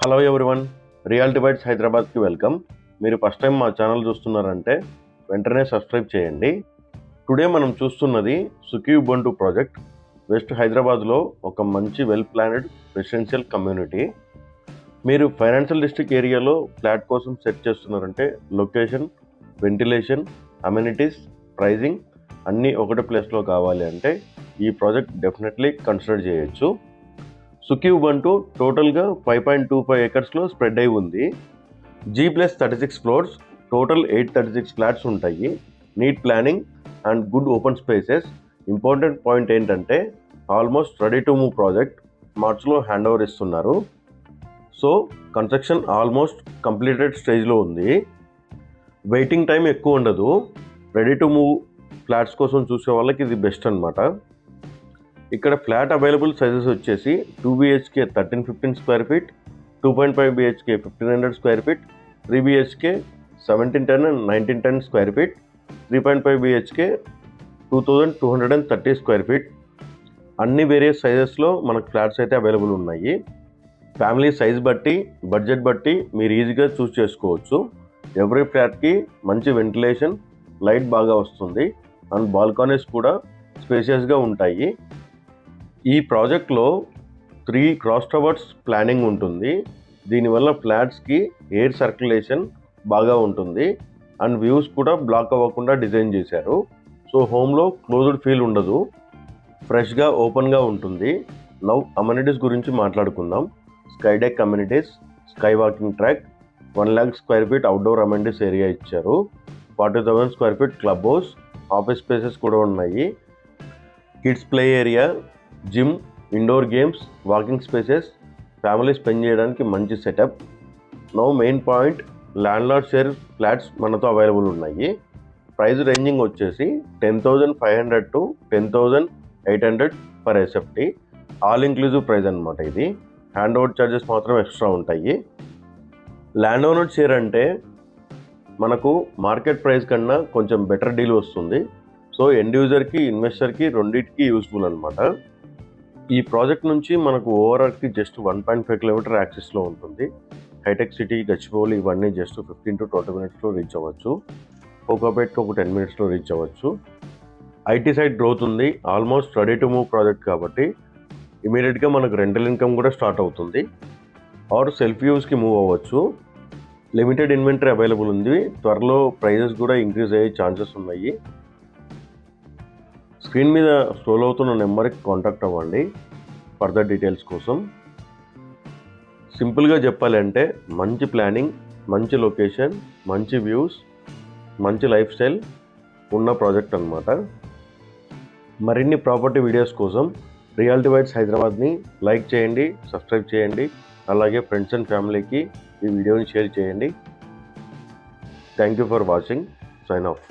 Hello everyone, reality bytes హైదరాబాద్కి welcome. మీరు first time మా ఛానల్ చూస్తున్నారంటే వెంటనే సబ్స్క్రైబ్ చేయండి. టుడే మనం చూస్తున్నది సుఖీ ఉబంటు ప్రాజెక్ట్. వెస్ట్ హైదరాబాద్లో ఒక మంచి వెల్ ప్లానెడ్ రెసిడెన్షియల్ కమ్యూనిటీ. మీరు ఫైనాన్షియల్ డిస్ట్రిక్ట్ ఏరియాలో ఫ్లాట్ కోసం సెట్ చేస్తున్నారంటే లొకేషన్, వెంటిలేషన్, అమ్యూనిటీస్, ప్రైజింగ్ అన్నీ ఒకటే ప్లేస్లో కావాలి అంటే ఈ ప్రాజెక్ట్ డెఫినెట్లీ కన్సిడర్ చేయొచ్చు. సుఖీ ఉబంటు టోటల్గా 5.25 ఏకర్స్లో స్ప్రెడ్ అయి ఉంది. G+36 ఫ్లోర్స్, టోటల్ 836 ఫ్లాట్స్ ఉంటాయి. Neat planning and good open spaces. Important point ఏంటంటే almost ready to move project. మార్చ్లో హ్యాండ్ ఓవర్ ఇస్తున్నారు. సో కన్స్ట్రక్షన్ ఆల్మోస్ట్ కంప్లీటెడ్ స్టేజ్లో ఉంది. వెయిటింగ్ టైం ఎక్కువ ఉండదు. రెడీ టు మూవ్ ఫ్లాట్స్ కోసం చూసే వాళ్ళకి ఇది బెస్ట్ అనమాట. ఇక్కడ ఫ్లాట్ అవైలబుల్ సైజెస్ వచ్చేసి 2 BHK 1315 square feet, 2.5 BHK 1500 square feet, 3 BHK 1710 and 1910 square feet, 3.5 BHK 2230 square feet. అన్ని వేరియస్ సైజెస్లో మనకు ఫ్లాట్స్ అయితే అవైలబుల్ ఉన్నాయి. ఫ్యామిలీ సైజ్ బట్టి, బడ్జెట్ బట్టి మీరు ఈజీగా చూస్ చేసుకోవచ్చు. ఎవ్రీ ఫ్లాట్కి మంచి వెంటిలేషన్, లైట్ బాగా వస్తుంది అండ్ బాల్కనీస్ కూడా స్పేషియస్గా ఉంటాయి. ఈ ప్రాజెక్ట్లో 3 క్రాస్ టవర్స్ ప్లానింగ్ ఉంటుంది. దీనివల్ల ఫ్లాట్స్కి ఎయిర్ సర్క్యులేషన్ బాగా ఉంటుంది అండ్ వ్యూస్ కూడా బ్లాక్ అవ్వకుండా డిజైన్ చేశారు. సో హోమ్లో క్లోజ్డ్ ఫీల్ ఉండదు, ఫ్రెష్గా ఓపెన్గా ఉంటుంది. నౌ అమ్యూనిటీస్ గురించి మాట్లాడుకుందాం. Sky deck amenities, sky walking track, 1 lakh square feet outdoor amenities area ఇచ్చారు. 40,000 square feet club house, office spaces కూడా ఉన్నాయి. Kids play area, gym, indoor games, walking spaces, family spend చేయడానికి మంచి setup. No main point, landlord share flats మనతో available ఉన్నాయి. Price ranging వచ్చేసి 10,500 to 10,800 per SFT. All inclusive price అనమాట ఇది. Hand over charges మాత్రం ఎక్స్ట్రా ఉంటాయి. ల్యాండ్ ఓనర్ షేర్ అంటే మనకు మార్కెట్ ప్రైస్ కన్నా కొంచెం బెటర్ డీల్ వస్తుంది. సో ఎండ్ యూజర్కి, ఇన్వెస్టర్కి రెండింటికి యూస్ఫుల్ అనమాట. ఈ ప్రాజెక్ట్ నుంచి మనకు ఓవరాల్కి జస్ట్ 1.5 కిలోమీటర్ యాక్సెస్లో ఉంటుంది. హైటెక్ సిటీ, గచ్చిబౌలి ఇవన్నీ జస్ట్ 15 to 20 మినిట్స్లో రీచ్ అవ్వచ్చు. కోకాపేట్కి ఒక 10 మినిట్స్లో రీచ్ అవ్వచ్చు. ఐటీ సైడ్ గ్రోత్ ఉంది. Almost ready to move project కాబట్టి ఇమీడియట్గా మనకు రెంటల్ ఇన్కమ్ కూడా స్టార్ట్ అవుతుంది. ఆర్ సెల్ఫ్ యూస్కి మూవ్ అవ్వచ్చు. లిమిటెడ్ ఇన్వెంటరీ అవైలబుల్ ఉంది. త్వరలో ప్రైజెస్ కూడా ఇంక్రీజ్ అయ్యే ఛాన్సెస్ ఉన్నాయి. స్క్రీన్ మీద స్క్రోల్ అవుతున్న నెంబర్కి కాంటాక్ట్ అవ్వండి ఫర్దర్ డీటెయిల్స్ కోసం. సింపుల్గా చెప్పాలంటే మంచి ప్లానింగ్, మంచి లొకేషన్, మంచి వ్యూస్, మంచి లైఫ్ స్టైల్ ఉన్న ప్రాజెక్ట్ అనమాట. మరిన్ని ప్రాపర్టీ వీడియోస్ కోసం రియాలిటీ బైట్స్ హైదరాబాద్ని లైక్ చేయండి, సబ్స్క్రైబ్ చేయండి. అలాగే ఫ్రెండ్స్ అండ్ ఫ్యామిలీకి ఈ వీడియోని షేర్ చేయండి. Thank you for watching. Sign of.